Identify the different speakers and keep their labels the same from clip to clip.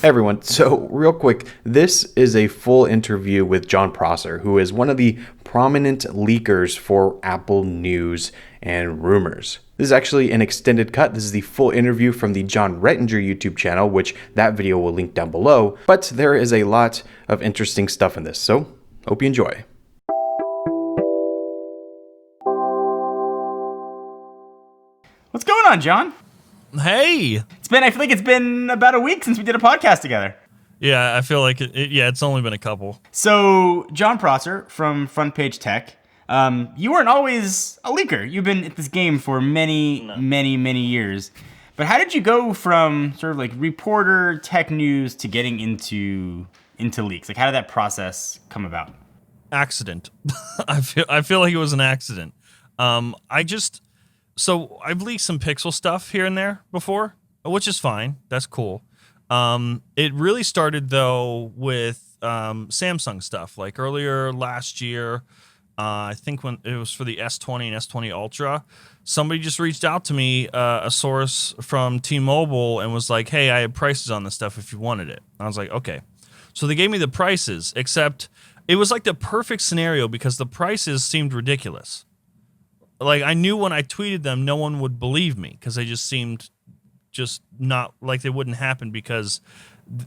Speaker 1: Hey everyone, so real quick, this is a full interview with Jon Prosser, who is one of the prominent leakers for Apple news and rumors. This is actually an extended cut. This is the full interview from the John Rettinger YouTube channel, which that video will link down below, but there is a lot of interesting stuff in this, so hope you enjoy.
Speaker 2: What's going on, John?
Speaker 3: Hey.
Speaker 2: I feel like it's been about a week since we did a podcast together.
Speaker 3: Yeah, I feel like it's only been a couple.
Speaker 2: So, Jon Prosser from Front Page Tech, you weren't always a leaker. You've been at this game for many years. But how did you go from sort of like reporter tech news to getting into leaks? Like, how did that process come about?
Speaker 3: Accident. I feel like it was an accident. So I've leaked some Pixel stuff here and there before, which is fine. That's cool. It really started though with Samsung stuff. Like earlier last year, I think when it was for the S20 and S20 Ultra, somebody just reached out to me, a source from T-Mobile, and was like, "Hey, I have prices on this stuff if you wanted it." I was like, "Okay." So they gave me the prices, except it was like the perfect scenario because the prices seemed ridiculous. Like, I knew when I tweeted them, no one would believe me because they just seemed just not like they wouldn't happen because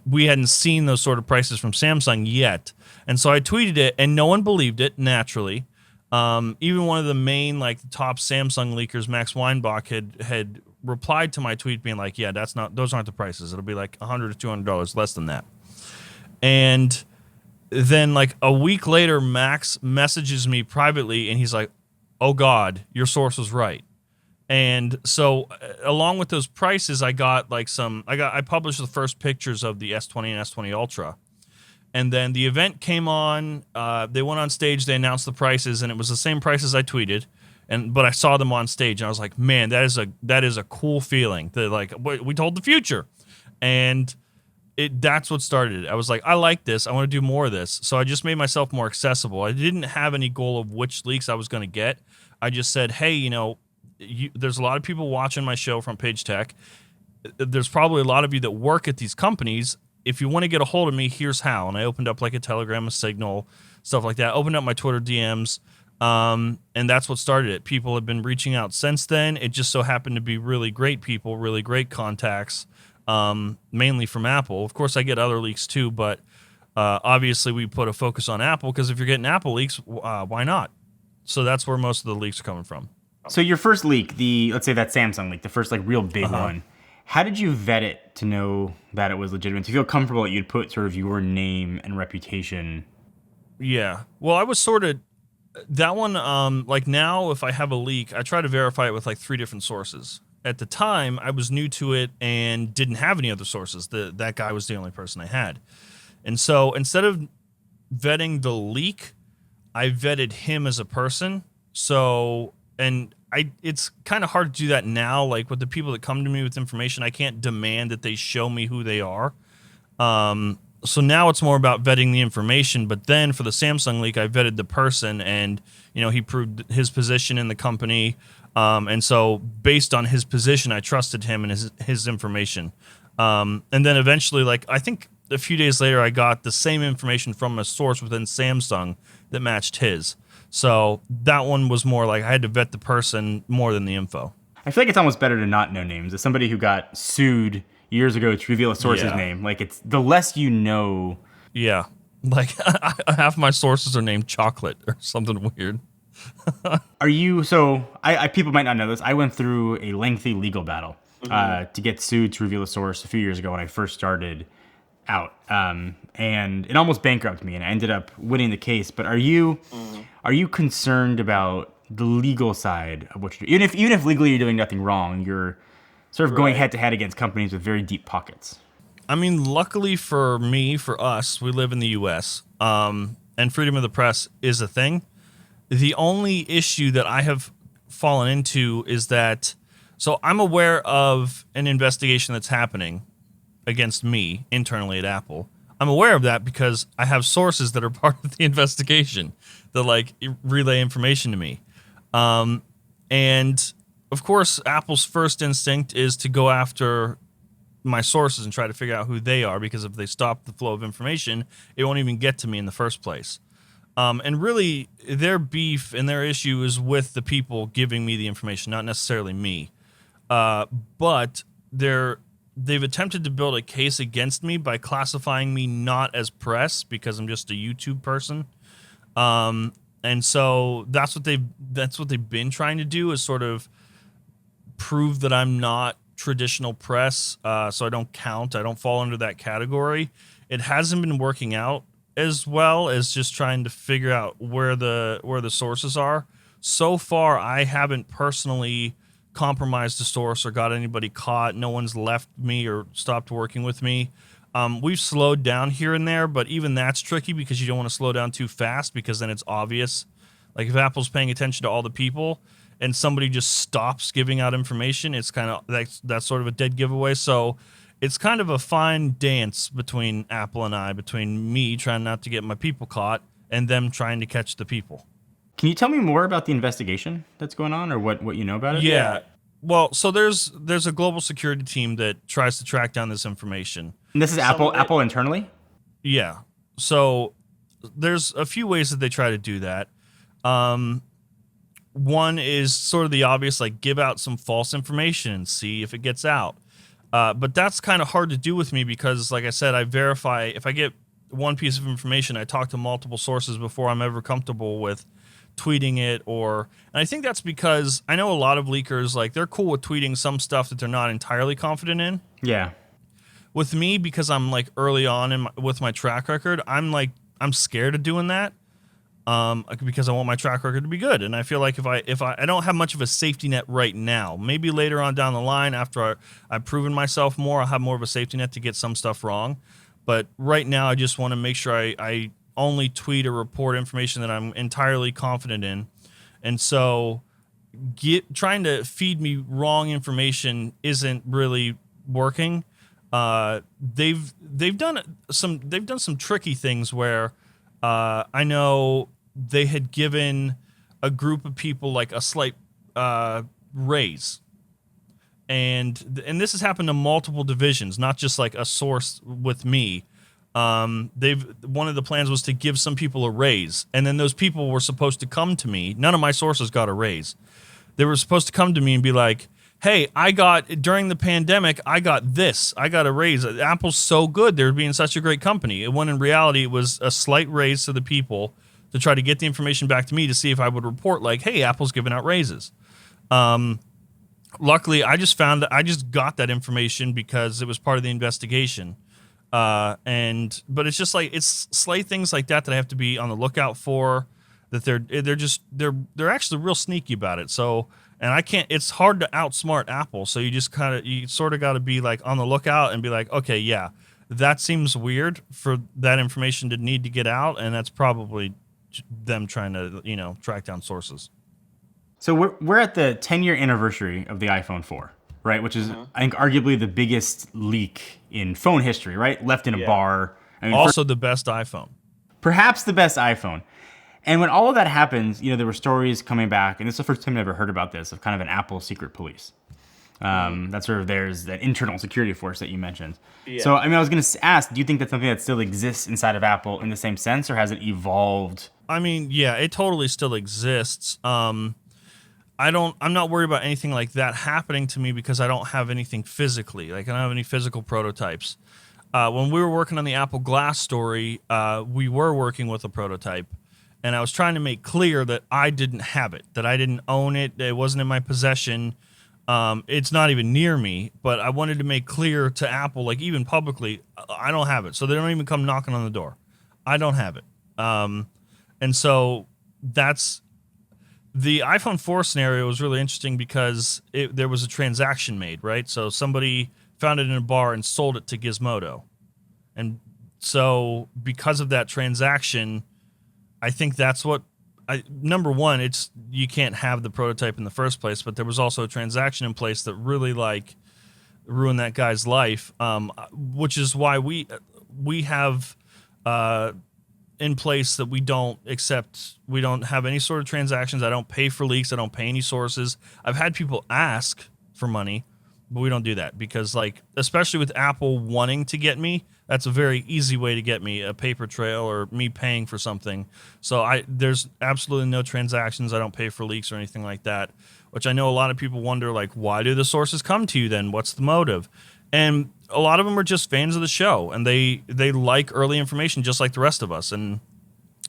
Speaker 3: we hadn't seen those sort of prices from Samsung yet. And so I tweeted it, and no one believed it, naturally. Even one of the main, like, top Samsung leakers, Max Weinbach, had replied to my tweet being like, yeah, those aren't the prices. It'll be like $100 to $200 less than that. And then, like, a week later, Max messages me privately, and he's like, "Oh God, your source was right." And so along with those prices, I published the first pictures of the S20 and S20 Ultra. And then the event came on, they went on stage, they announced the prices, and it was the same prices I tweeted. But I saw them on stage, and I was like, man, that is a cool feeling. That, like, we told the future. And that's what started it. I was like, I like this. I want to do more of this. So I just made myself more accessible. I didn't have any goal of which leaks I was going to get. I just said, hey, there's a lot of people watching my show from Page Tech. There's probably a lot of you that work at these companies. If you want to get a hold of me, here's how. And I opened up like a Telegram, a Signal, stuff like that. Opened up my Twitter DMs. And that's what started it. People have been reaching out since then. It just so happened to be really great people, really great contacts. Mainly from Apple. Of course, I get other leaks too, but obviously we put a focus on Apple because if you're getting Apple leaks, why not? So that's where most of the leaks are coming from.
Speaker 2: So your first leak, let's say that Samsung leak, the first like real big one, how did you vet it to know that it was legitimate? To feel comfortable that you'd put sort of your name and reputation?
Speaker 3: Yeah. Well, I was sort of that one. Like now, if I have a leak, I try to verify it with like 3 different sources. At the time, I was new to it and didn't have any other sources. That guy was the only person I had. And so instead of vetting the leak, I vetted him as a person. So, it's kind of hard to do that now. Like with the people that come to me with information, I can't demand that they show me who they are. So now it's more about vetting the information. But then for the Samsung leak, I vetted the person and, he proved his position in the company. And so based on his position, I trusted him and his information. And then eventually, like, I think a few days later, I got the same information from a source within Samsung that matched his. So that one was more like I had to vet the person more than the info.
Speaker 2: I feel like it's almost better to not know names. As somebody who got sued years ago to reveal a source's name, like it's the less you know.
Speaker 3: Yeah. Like half my sources are named Chocolate or something weird.
Speaker 2: Are you, so I people might not know this. I went through a lengthy legal battle to get sued to reveal a source a few years ago when I first started out. And it almost bankrupted me and I ended up winning the case. But are you concerned about the legal side of what you're doing? Even if legally you're doing nothing wrong, you're sort of going head to head against companies with very deep pockets.
Speaker 3: I mean, luckily for me, for us, we live in the US, and freedom of the press is a thing. The only issue that I have fallen into is that, so I'm aware of an investigation that's happening against me internally at Apple. I'm aware of that because I have sources that are part of the investigation that like relay information to me. And of course, Apple's first instinct is to go after my sources and try to figure out who they are, because if they stop the flow of information, it won't even get to me in the first place. And really, their beef and their issue is with the people giving me the information, not necessarily me. But they've attempted to build a case against me by classifying me not as press because I'm just a YouTube person. And so that's what they've been trying to do, is sort of prove that I'm not traditional press, so I don't count. I don't fall under that category. It hasn't been working out as well as just trying to figure out where the sources are. So far, I haven't personally compromised the source or got anybody caught. No one's left me or stopped working with me. We've slowed down here and there, but even that's tricky because you don't want to slow down too fast, because then it's obvious. Like if Apple's paying attention to all the people and somebody just stops giving out information, it's kind of that's sort of a dead giveaway. So it's kind of a fine dance between Apple and I, between me trying not to get my people caught and them trying to catch the people.
Speaker 2: Can you tell me more about the investigation that's going on, or what you know about it?
Speaker 3: Yeah. Well, so there's a global security team that tries to track down this information.
Speaker 2: And this is Apple internally?
Speaker 3: Yeah. So there's a few ways that they try to do that. One is sort of the obvious, like give out some false information and see if it gets out. But that's kind of hard to do with me because, like I said, I verify. If I get one piece of information, I talk to multiple sources before I'm ever comfortable with tweeting it. And I think that's because I know a lot of leakers, like they're cool with tweeting some stuff that they're not entirely confident in.
Speaker 2: Yeah.
Speaker 3: With me, because I'm like early on with my track record, I'm scared of doing that. Because I want my track record to be good, and I feel like if I don't have much of a safety net right now. Maybe later on down the line, after I've proven myself more, I'll have more of a safety net to get some stuff wrong. But right now, I just want to make sure I only tweet or report information that I'm entirely confident in, and so trying to feed me wrong information isn't really working. They've done some tricky things where. I know they had given a group of people like a slight raise, and this has happened to multiple divisions, not just like a source with me. One of the plans was to give some people a raise, and then those people were supposed to come to me. None of my sources got a raise. They were supposed to come to me and be like, hey, during the pandemic, I got this. I got a raise. Apple's so good. They're being such a great company. When in reality, it was a slight raise to the people to try to get the information back to me to see if I would report like, hey, Apple's giving out raises. Luckily, I just got that information because it was part of the investigation. But it's just like, it's slight things like that I have to be on the lookout for, that they're actually real sneaky about it. So, and I can't, it's hard to outsmart Apple. So you sort of got to be like on the lookout and be like, okay, yeah, that seems weird for that information to need to get out. And that's probably them trying to, track down sources.
Speaker 2: So we're at the 10-year anniversary of the iPhone 4, right? Which is, I think, arguably the biggest leak in phone history, right? Left in a bar. I mean,
Speaker 3: also the best iPhone.
Speaker 2: Perhaps the best iPhone. And when all of that happens, there were stories coming back, and it's the first time I ever heard about this, of kind of an Apple secret police. That's sort of, there's that internal security force that you mentioned. Yeah. So, I was going to ask, do you think that's something that still exists inside of Apple in the same sense, or has it evolved?
Speaker 3: Yeah, it totally still exists. I'm not worried about anything like that happening to me because I don't have anything physically. Like, I don't have any physical prototypes. When we were working on the Apple Glass story, we were working with a prototype. And I was trying to make clear that I didn't have it, that I didn't own it, it wasn't in my possession. It's not even near me, but I wanted to make clear to Apple, like even publicly, I don't have it. So they don't even come knocking on the door. I don't have it. And so that's the iPhone 4 scenario was really interesting because there was a transaction made, right? So somebody found it in a bar and sold it to Gizmodo. And so because of that transaction, I think that's what number one, you can't have the prototype in the first place, but there was also a transaction in place that really ruined that guy's life, which is why we have in place that we don't have any sort of transactions. I don't pay for leaks. I don't pay any sources. I've had people ask for money, but we don't do that because, like, especially with Apple wanting to get me, that's a very easy way to get me, a paper trail or me paying for something. So there's absolutely no transactions. I don't pay for leaks or anything like that, which I know a lot of people wonder, like, why do the sources come to you then? What's the motive? And a lot of them are just fans of the show, and they like early information just like the rest of us. And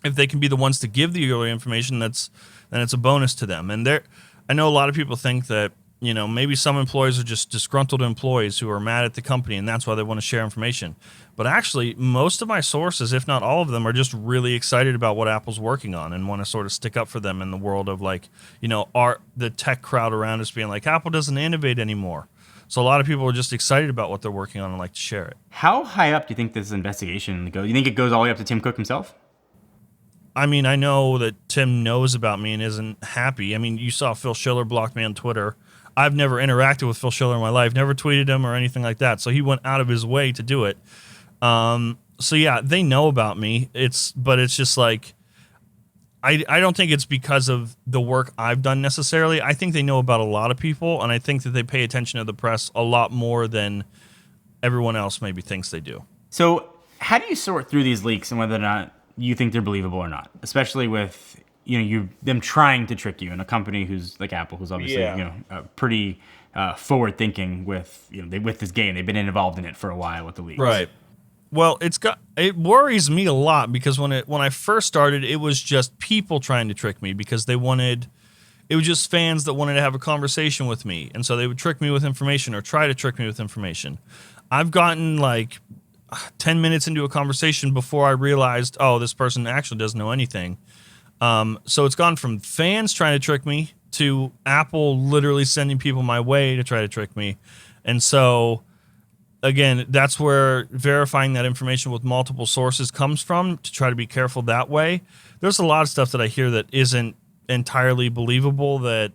Speaker 3: if they can be the ones to give the early information, then it's a bonus to them. And I know a lot of people think that, you know, maybe some employees are just disgruntled employees who are mad at the company, and that's why they want to share information. But actually, most of my sources, if not all of them, are just really excited about what Apple's working on and want to sort of stick up for them in the world of, like, you know, the tech crowd around us being like, Apple doesn't innovate anymore. So a lot of people are just excited about what they're working on and like to share it.
Speaker 2: How high up do you think this investigation goes? You think it goes all the way up to Tim Cook himself?
Speaker 3: I mean, I know that Tim knows about me and isn't happy. I mean, you saw Phil Schiller blocked me on Twitter. I've never interacted with Phil Schiller in my life, never tweeted him or anything like that. So he went out of his way to do it. So yeah, they know about me. But it's just like, I don't think it's because of the work I've done necessarily. I think they know about a lot of people, and I think that they pay attention to the press a lot more than everyone else maybe thinks they do.
Speaker 2: So how do you sort through these leaks and whether or not you think they're believable or not, especially with, you know, them trying to trick you in a company who's like Apple, who's obviously pretty forward thinking with, you know, with this game. They've been involved in it for a while with the leaks.
Speaker 3: Right. Well, it worries me a lot because when I first started, it was just people trying to trick me because it was just fans that wanted to have a conversation with me, and so they would trick me with information or try to trick me with information. I've gotten like 10 minutes into a conversation before I realized, oh, this person actually doesn't know anything. So it's gone from fans trying to trick me to Apple literally sending people my way to try to trick me. And so, again, that's where verifying that information with multiple sources comes from, to try to be careful that way. There's a lot of stuff that I hear that isn't entirely believable that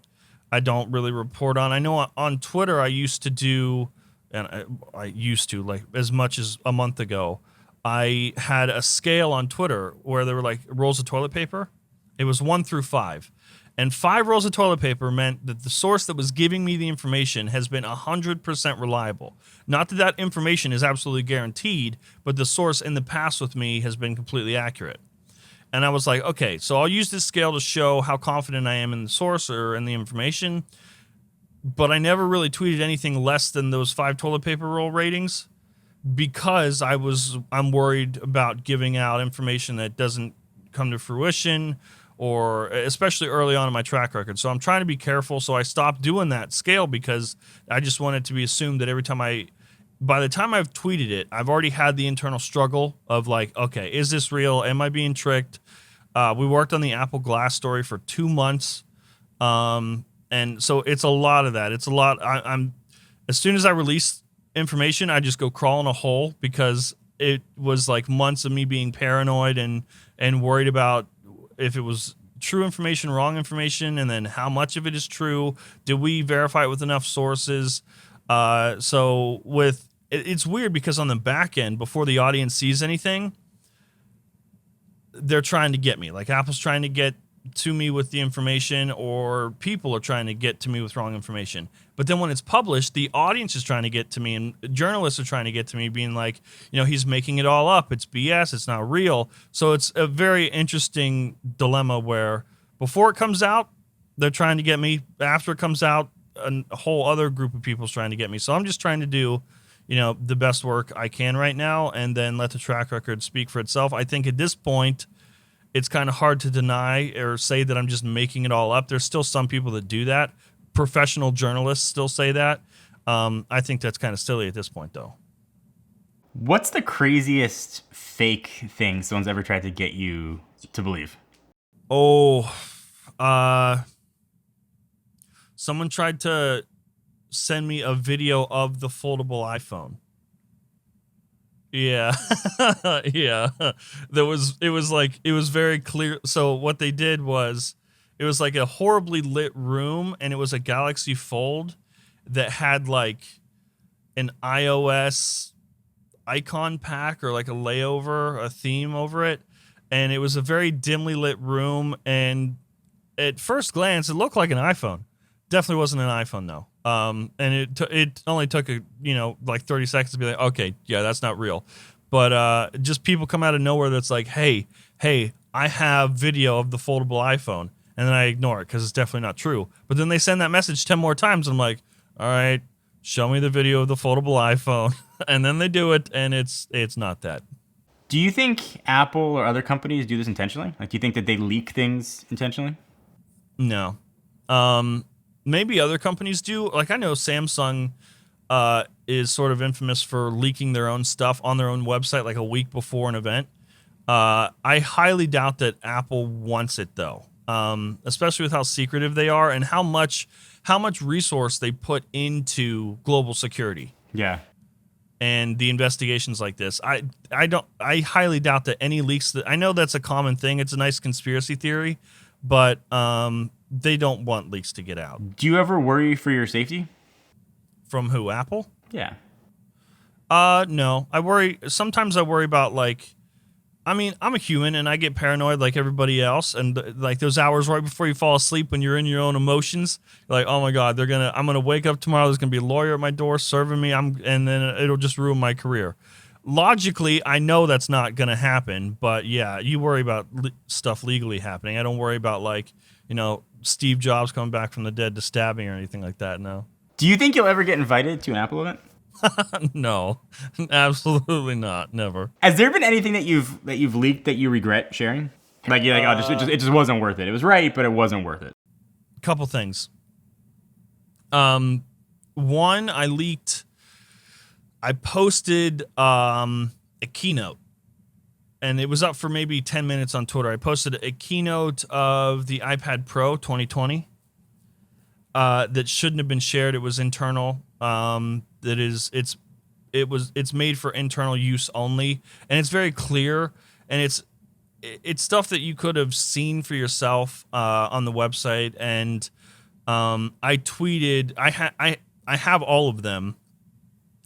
Speaker 3: I don't really report on. I know on Twitter I used to do, and I used to, like, as much as a month ago, I had a scale on Twitter where there were like rolls of toilet paper. It was 1 through 5. And 5 rolls of toilet paper meant that the source that was giving me the information has been 100% reliable. Not that information is absolutely guaranteed, but the source in the past with me has been completely accurate. And I was like, okay, so I'll use this scale to show how confident I am in the source or in the information. But I never really tweeted anything less than those 5 toilet paper roll ratings because I'm worried about giving out information that doesn't come to fruition, or especially early on in my track record. So I'm trying to be careful. So I stopped doing that scale because I just want it to be assumed that by the time I've tweeted it, I've already had the internal struggle of like, okay, is this real? Am I being tricked? We worked on the Apple Glass story for 2 months. And so it's a lot of that. It's a lot. I'm as soon as I release information, I just go crawl in a hole because it was like months of me being paranoid and worried about if it was true information, wrong information, and then how much of it is true. Did we verify it with enough sources? It's weird because on the back end, before the audience sees anything, they're trying to get me. Like Apple's trying to get to me with the information, or people are trying to get to me with wrong information. But then when it's published, the audience is trying to get to me, and journalists are trying to get to me, being like, you know, he's making it all up. It's BS. It's not real. So it's a very interesting dilemma where before it comes out, they're trying to get me. After it comes out, a whole other group of people is trying to get me. So I'm just trying to do, you know, the best work I can right now, and then let the track record speak for itself. I think at this point, it's kind of hard to deny or say that I'm just making it all up. There's still some people that do that. Professional journalists still say that. I think that's kind of silly at this point, though.
Speaker 2: What's the craziest fake thing someone's ever tried to get you to believe?
Speaker 3: Someone tried to send me a video of the foldable iPhone. Yeah. Yeah. It was very clear. So what they did was, it was like a horribly lit room, and it was a Galaxy Fold that had like an iOS icon pack or like a theme over it. And it was a very dimly lit room, and at first glance, it looked like an iPhone. Definitely wasn't an iPhone though. And it only took like 30 seconds to be like, okay, yeah, that's not real. But just people come out of nowhere that's like, hey, I have video of the foldable iPhone, and then I ignore it because it's definitely not true. But then they send that message 10 more times, and I'm like, all right, show me the video of the foldable iPhone, and then they do it, and it's not that.
Speaker 2: Do you think Apple or other companies do this intentionally? Like, do you think that they leak things intentionally?
Speaker 3: No. Maybe other companies do. Like, I know Samsung is sort of infamous for leaking their own stuff on their own website like a week before an event. I highly doubt that Apple wants it, though, especially with how secretive they are and how much resource they put into global security.
Speaker 2: Yeah.
Speaker 3: And the investigations like this. I highly doubt that any leaks I know that's a common thing. It's a nice conspiracy theory, but they don't want leaks to get out.
Speaker 2: Do you ever worry for your safety?
Speaker 3: From who? Apple?
Speaker 2: Yeah.
Speaker 3: No. Sometimes I worry about, like, I mean, I'm a human and I get paranoid like everybody else. And like those hours right before you fall asleep when you're in your own emotions, you're like, oh my God, I'm going to wake up tomorrow. There's going to be a lawyer at my door serving me. And then it'll just ruin my career. Logically, I know that's not going to happen. But yeah, you worry about stuff legally happening. I don't worry about, like, Steve Jobs coming back from the dead to stab me or anything like that. No.
Speaker 2: Do you think you'll ever get invited to an Apple event?
Speaker 3: No, absolutely not. Never.
Speaker 2: Has there been anything that you've leaked that you regret sharing? Like you're like, it just wasn't worth it. It was right, but it wasn't worth it.
Speaker 3: Couple things. One, I posted a keynote, and it was up for maybe 10 minutes on Twitter. I posted a keynote of the iPad Pro 2020 that shouldn't have been shared. It was internal. It's made for internal use only, and it's very clear, and it's stuff that you could have seen for yourself on the website. And I tweeted, I have all of them,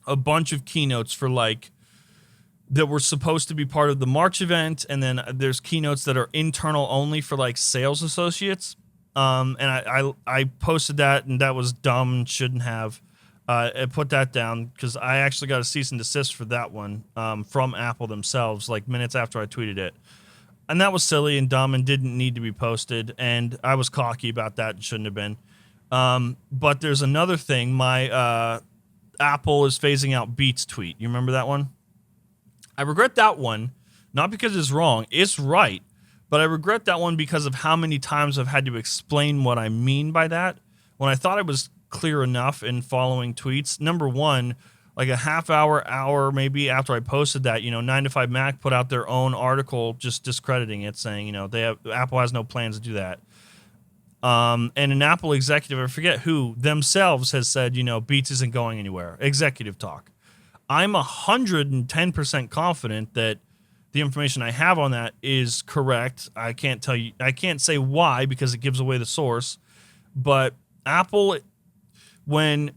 Speaker 3: a bunch of keynotes for that were supposed to be part of the March event, and then there's keynotes that are internal only for sales associates. And I posted that, and that was dumb and shouldn't have. I put that down because I actually got a cease and desist for that one from Apple themselves, minutes after I tweeted it. And that was silly and dumb and didn't need to be posted. And I was cocky about that and shouldn't have been. But there's another thing. My Apple is phasing out Beats tweet. You remember that one? I regret that one, not because it's wrong. It's right. But I regret that one because of how many times I've had to explain what I mean by that. When I thought it was clear enough in following tweets. Number one, like a half hour maybe after I posted that, 9 to 5 Mac put out their own article just discrediting it, saying, Apple has no plans to do that. And an Apple executive, I forget who, themselves has said, Beats isn't going anywhere. Executive talk. I'm 110% confident that the information I have on that is correct. I can't say why because it gives away the source. But Apple, when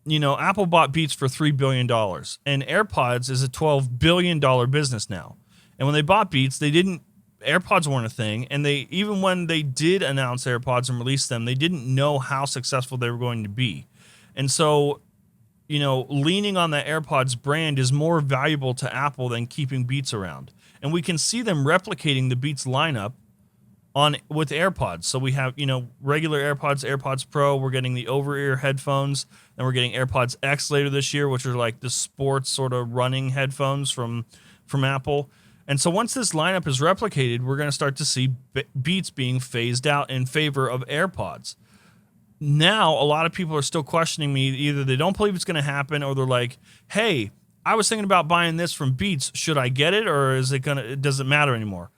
Speaker 3: Apple bought Beats for $3 billion, and AirPods is a $12 billion business now. And when they bought Beats, AirPods weren't a thing. And even when they did announce AirPods and release them, they didn't know how successful they were going to be. And so, leaning on that AirPods brand is more valuable to Apple than keeping Beats around. And we can see them replicating the Beats lineup with AirPods. So we have, regular AirPods, AirPods Pro. We're getting the over-ear headphones, and we're getting AirPods X later this year, which are like the sports sort of running headphones from Apple. And so once this lineup is replicated, we're going to start to see Beats being phased out in favor of AirPods. Now, a lot of people are still questioning me. Either they don't believe it's going to happen, or they're like, hey, I was thinking about buying this from Beats. Should I get it, or does it matter anymore?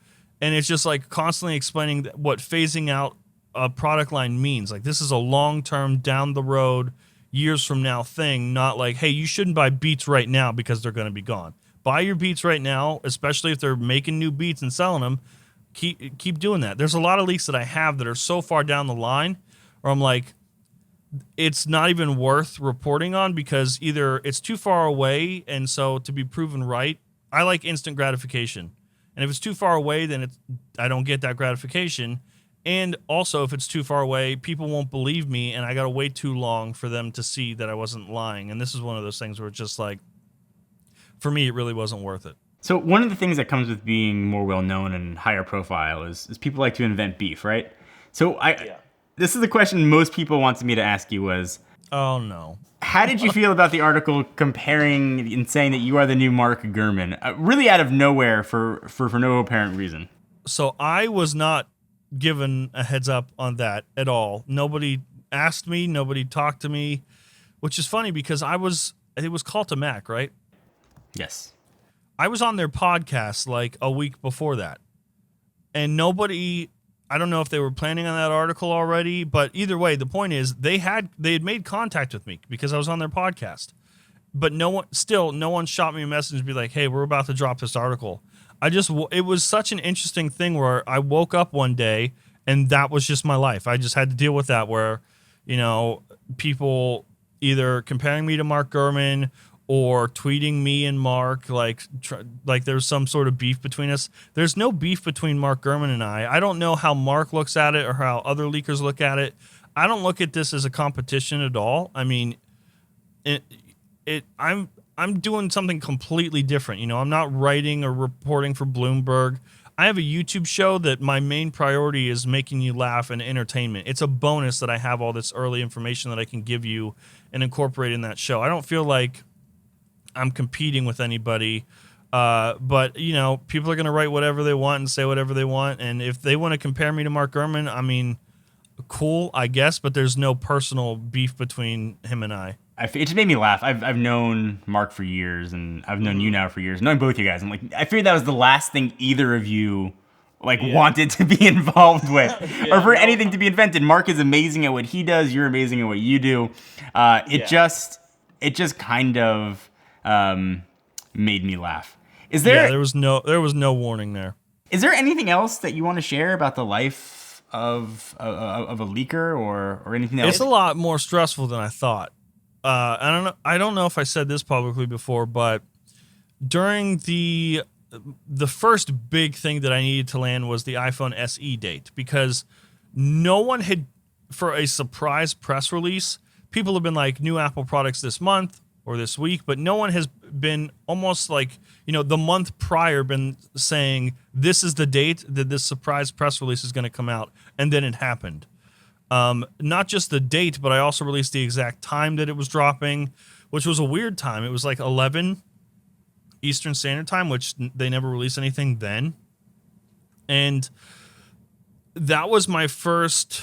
Speaker 3: And it's just constantly explaining what phasing out a product line means. This is a long-term, down the road, years from now thing, not hey, you shouldn't buy Beats right now because they're going to be gone. Buy your Beats right now, especially if they're making new Beats and selling them. Keep doing that. There's a lot of leaks that I have that are so far down the line where I'm like, it's not even worth reporting on because either it's too far away, and so to be proven right, I like instant gratification. And if it's too far away, then I don't get that gratification. And also, if it's too far away, people won't believe me, and I got to wait too long for them to see that I wasn't lying. And this is one of those things where it's just like, for me, it really wasn't worth it.
Speaker 2: So one of the things that comes with being more well-known and higher profile is people like to invent beef, right? So this is the question most people wanted me to ask you was,
Speaker 3: oh, no.
Speaker 2: How did you feel about the article comparing and saying that you are the new Mark Gurman, really out of nowhere for no apparent reason?
Speaker 3: So I was not given a heads up on that at all. Nobody asked me. Nobody talked to me, which is funny because it was Call to Mac, right?
Speaker 2: Yes.
Speaker 3: I was on their podcast like a week before that. And nobody, I don't know if they were planning on that article already, but either way, the point is they had made contact with me because I was on their podcast. But no one shot me a message and be like, hey, we're about to drop this article. It was such an interesting thing where I woke up one day and that was just my life. I just had to deal with that where, people either comparing me to Mark Gurman or tweeting me and Mark like there's some sort of beef between us. There's no beef between Mark Gurman and I. I don't know how Mark looks at it or how other leakers look at it. I don't look at this as a competition at all. I mean, I'm doing something completely different. I'm not writing or reporting for Bloomberg. I have a YouTube show that my main priority is making you laugh and entertainment. It's a bonus that I have all this early information that I can give you and incorporate in that show. I don't feel like I'm competing with anybody, but people are going to write whatever they want and say whatever they want. And if they want to compare me to Mark Gurman, I mean, cool, I guess, but there's no personal beef between him and I.
Speaker 2: It just made me laugh. I've known Mark for years, and I've known you now for years. Knowing both you guys, I'm like, I figured that was the last thing either of you wanted to be involved with, or for anything to be invented. Mark is amazing at what he does. You're amazing at what you do. It just kind of made me laugh.
Speaker 3: There was no warning there.
Speaker 2: Is there anything else that you want to share about the life of a leaker or anything else?
Speaker 3: It's a lot more stressful than I thought. I don't know if I said this publicly before, but during the first big thing that I needed to land was the iPhone SE date, because no one had, for a surprise press release, people have been like, new Apple products this month or this week, but no one has been almost like, the month prior been saying, this is the date that this surprise press release is going to come out, and then it happened. Not just the date, but I also released the exact time that it was dropping, which was a weird time. It was like 11 Eastern Standard Time, which they never released anything then. And that was my first.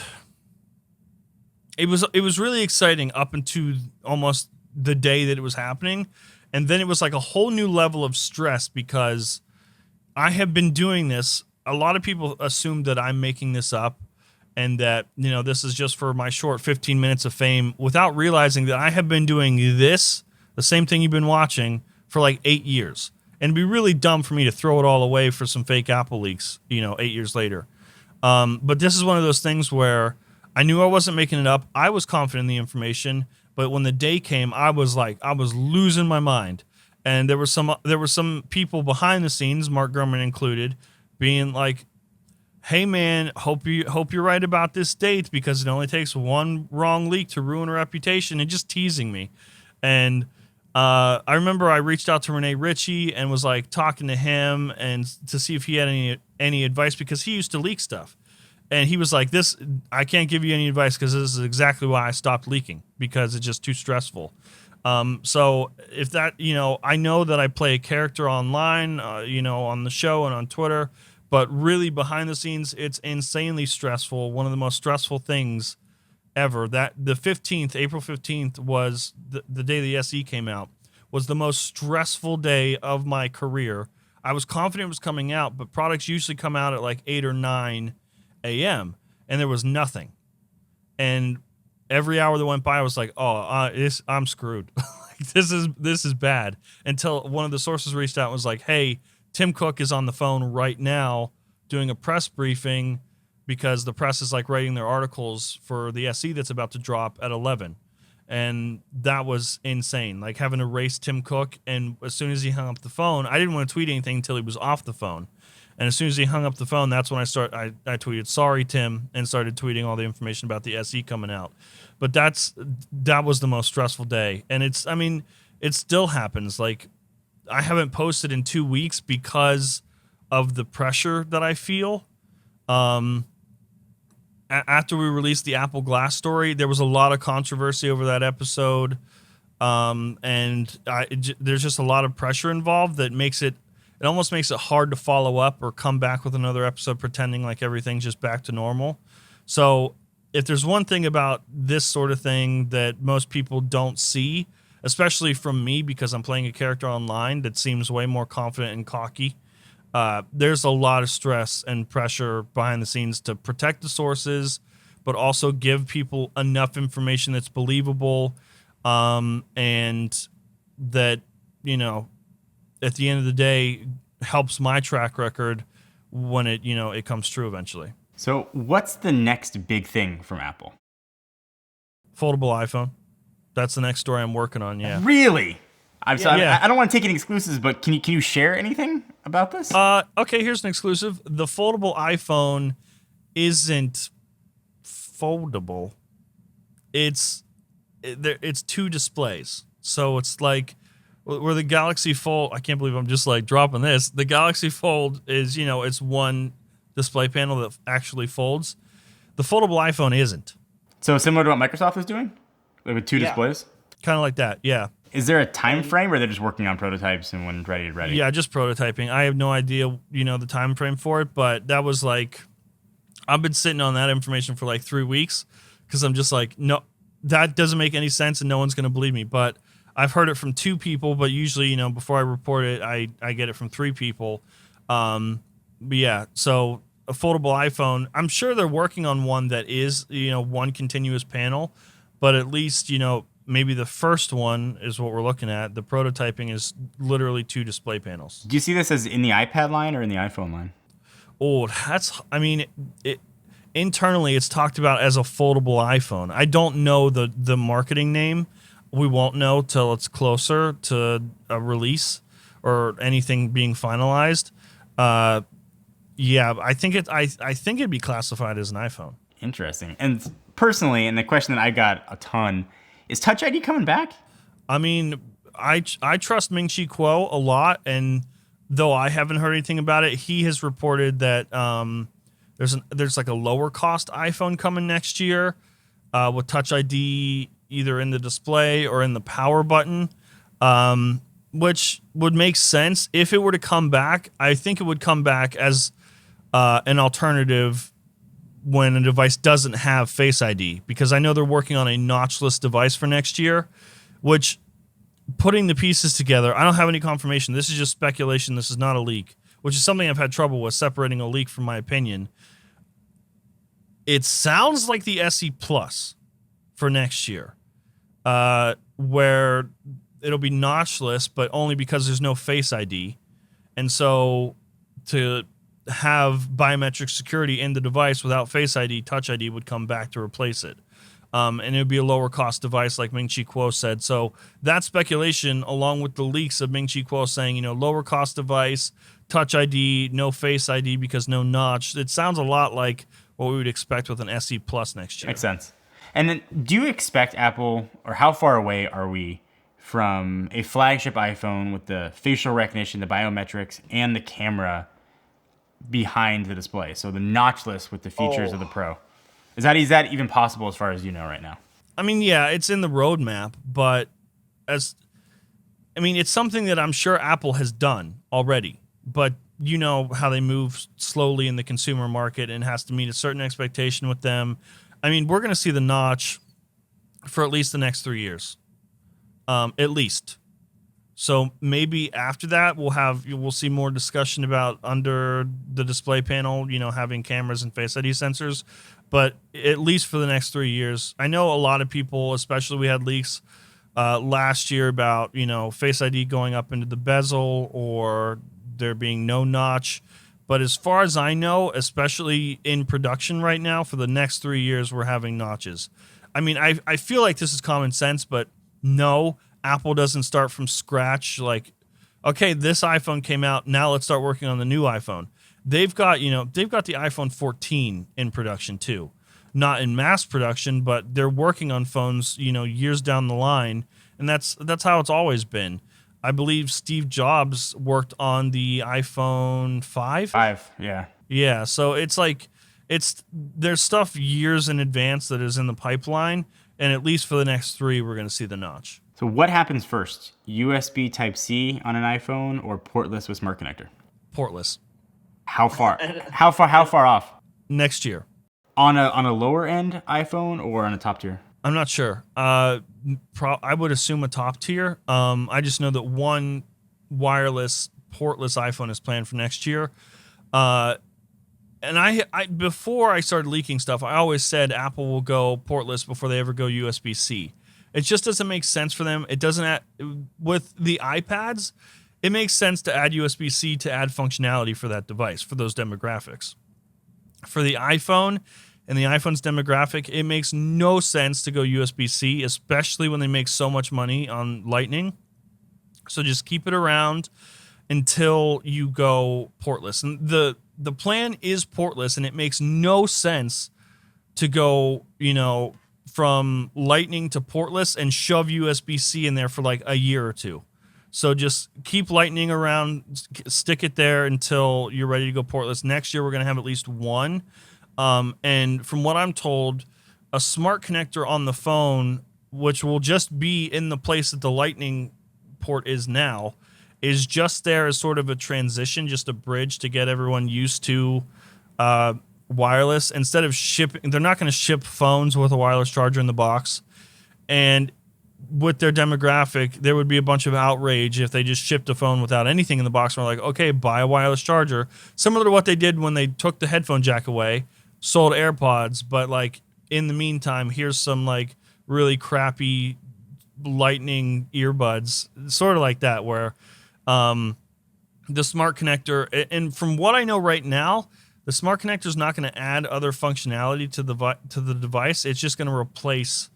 Speaker 3: It was really exciting up into almost the day that it was happening. And then it was like a whole new level of stress because I have been doing this. A lot of people assume that I'm making this up and that, this is just for my short 15 minutes of fame, without realizing that I have been doing this, the same thing you've been watching, for like 8 years. And it'd be really dumb for me to throw it all away for some fake Apple leaks, 8 years later. But this is one of those things where I knew I wasn't making it up. I was confident in the information, but when the day came, I was losing my mind. And there were some people behind the scenes, Mark Gurman included, being like, hey man, hope you're right about this date because it only takes one wrong leak to ruin a reputation, and just teasing me. And I remember I reached out to Rene Ritchie and was like talking to him and to see if he had any advice, because he used to leak stuff. And he was like, I can't give you any advice because this is exactly why I stopped leaking, because it's just too stressful. So if that, I know that I play a character online, on the show and on Twitter, but really behind the scenes, it's insanely stressful. One of the most stressful things ever. That the 15th, April 15th, was the day the SE came out, was the most stressful day of my career. I was confident it was coming out, but products usually come out at like 8 or 9 a.m. and there was nothing. And every hour that went by, I was like, I'm screwed. This is bad. Until one of the sources reached out and was like, hey, Tim Cook is on the phone right now doing a press briefing because the press is like writing their articles for the SE that's about to drop at 11. And that was insane. Like having to race Tim Cook. And as soon as he hung up the phone, I didn't want to tweet anything until he was off the phone. And as soon as he hung up the phone, that's when I tweeted, "Sorry, Tim," and started tweeting all the information about the SE coming out. But that was the most stressful day. And it still happens. Like, I haven't posted in 2 weeks because of the pressure that I feel. After we released the Apple Glass story, there was a lot of controversy over that episode. There's just a lot of pressure involved that it almost makes it hard to follow up or come back with another episode pretending like everything's just back to normal. So if there's one thing about this sort of thing that most people don't see, especially from me because I'm playing a character online that seems way more confident and cocky, there's a lot of stress and pressure behind the scenes to protect the sources, but also give people enough information that's believable, and that, at the end of the day, helps my track record when it comes true eventually.
Speaker 4: So what's the next big thing from Apple?
Speaker 3: Foldable iPhone. That's the next story I'm working on. Yeah.
Speaker 4: Really?
Speaker 3: Yeah.
Speaker 4: I don't want to take any exclusives, but can you share anything about this?
Speaker 3: Okay, here's an exclusive. The foldable iPhone isn't foldable. It's two displays. So it's like where the Galaxy Fold, I can't believe I'm just like dropping this. The Galaxy Fold is, it's one display panel that actually folds. The foldable iPhone isn't.
Speaker 4: So similar to what Microsoft is doing? Like with two displays?
Speaker 3: Kind of like that, yeah.
Speaker 4: Is there a time frame, or they're just working on prototypes and when ready?
Speaker 3: Yeah, just prototyping. I have no idea, the time frame for it, but that was like, I've been sitting on that information for like 3 weeks because I'm just like, no, that doesn't make any sense and no one's going to believe me. But I've heard it from 2 people, but usually, before I report it, I get it from 3 people. But yeah, so a foldable iPhone, I'm sure they're working on one that is, one continuous panel, but at least, maybe the first one is what we're looking at. The prototyping is literally 2 display panels.
Speaker 4: Do you see this as in the iPad line or in the iPhone line?
Speaker 3: Oh, internally it's talked about as a foldable iPhone. I don't know the marketing name. We won't know till it's closer to a release or anything being finalized. Yeah, I think it'd be classified as an iPhone.
Speaker 4: Interesting. And personally, and the question that I got a ton, is Touch ID coming back?
Speaker 3: I trust Ming-Chi Kuo a lot, and though I haven't heard anything about it, he has reported that there's like a lower cost iPhone coming next year with Touch ID either in the display or in the power button, which would make sense. If it were to come back, I think it would come back as an alternative when a device doesn't have Face ID, because I know they're working on a notchless device for next year, which, putting the pieces together, I don't have any confirmation. This is just speculation. This is not a leak, which is something I've had trouble with, separating a leak from my opinion. It sounds like the SE Plus for next year, where it'll be notchless, but only because there's no Face ID. And so to have biometric security in the device without Face ID, Touch ID would come back to replace it. And it would be a lower cost device, like Ming-Chi Kuo said. So that speculation, along with the leaks of Ming-Chi Kuo saying, lower cost device, Touch ID, no Face ID because no notch, it sounds a lot like what we would expect with an SE Plus next year.
Speaker 4: Makes sense. And then do you expect Apple, or how far away are we from a flagship iPhone with the facial recognition, the biometrics, and the camera behind the display? So the notchless with the features of the Pro. Is that even possible as far as you know right now?
Speaker 3: Yeah, it's in the roadmap, but it's something that I'm sure Apple has done already. But you know how they move slowly in the consumer market and has to meet a certain expectation with them. We're going to see the notch for at least the next 3 years, at least. So maybe after that we'll see more discussion about under the display panel, having cameras and Face ID sensors. But at least for the next 3 years, I know a lot of people, especially we had leaks last year about Face ID going up into the bezel or there being no notch. But as far as I know, especially in production right now, for the next 3 years, we're having notches. I feel like this is common sense, but no, Apple doesn't start from scratch. Like, okay, this iPhone came out, now let's start working on the new iPhone. they've got the iPhone 14 in production too. Not in mass production, but they're working on phones, years down the line, and that's how it's always been. I believe Steve Jobs worked on the iPhone 5.
Speaker 4: 5, yeah.
Speaker 3: Yeah, so it's like there's stuff years in advance that is in the pipeline, and at least for the next 3 we're going to see the notch.
Speaker 4: So what happens first? USB Type-C on an iPhone or portless with Smart Connector?
Speaker 3: Portless.
Speaker 4: How far? How far off?
Speaker 3: Next year.
Speaker 4: On a lower end iPhone or on a top tier?
Speaker 3: I'm not sure. I would assume a top tier. I just know that one wireless portless iPhone is planned for next year. And I before I started leaking stuff, I always said Apple will go portless before they ever go USB-C. It just doesn't make sense for them. It doesn't with the iPads. It makes sense to add USB-C to add functionality for that device, for those demographics. For the iPhone and the iPhone's demographic, it makes no sense to go USB-C, especially when they make so much money on Lightning. So just keep it around until you go portless. And the plan is portless, and it makes no sense to go, from Lightning to portless and shove USB-C in there for like a year or 2. So just keep Lightning around, stick it there until you're ready to go portless. Next year, we're going to have at least one. And from what I'm told, a smart connector on the phone, which will just be in the place that the Lightning port is now, is just there as sort of a transition, just a bridge to get everyone used to wireless. Instead of shipping, they're not going to ship phones with a wireless charger in the box. And with their demographic, there would be a bunch of outrage if they just shipped a phone without anything in the box. And we're like, okay, buy a wireless charger. Similar to what they did when they took the headphone jack away, sold AirPods, but like in the meantime, here's some like really crappy Lightning earbuds, sort of like that, where the smart connector, and from what I know right now, the smart connector is not going to add other functionality to the device. It's just going to replace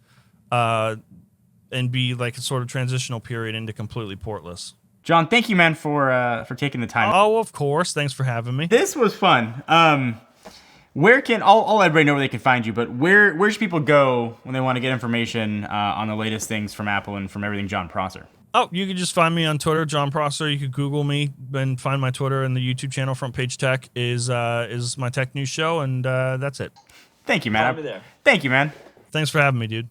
Speaker 3: and be like a sort of transitional period into completely portless.
Speaker 4: John, thank you, man, for taking the time.
Speaker 3: Oh, of course. Thanks for having me.
Speaker 4: This was fun. Where can I'll let everybody know where they can find you, but where should people go when they want to get information on the latest things from Apple and from everything Jon Prosser?
Speaker 3: Oh, you can just find me on Twitter, Jon Prosser. You could Google me and find my Twitter, and the YouTube channel, Front Page Tech, is my tech news show, and that's it.
Speaker 4: Thank you, man.
Speaker 5: There.
Speaker 4: Thank you, man.
Speaker 3: Thanks for having me, dude.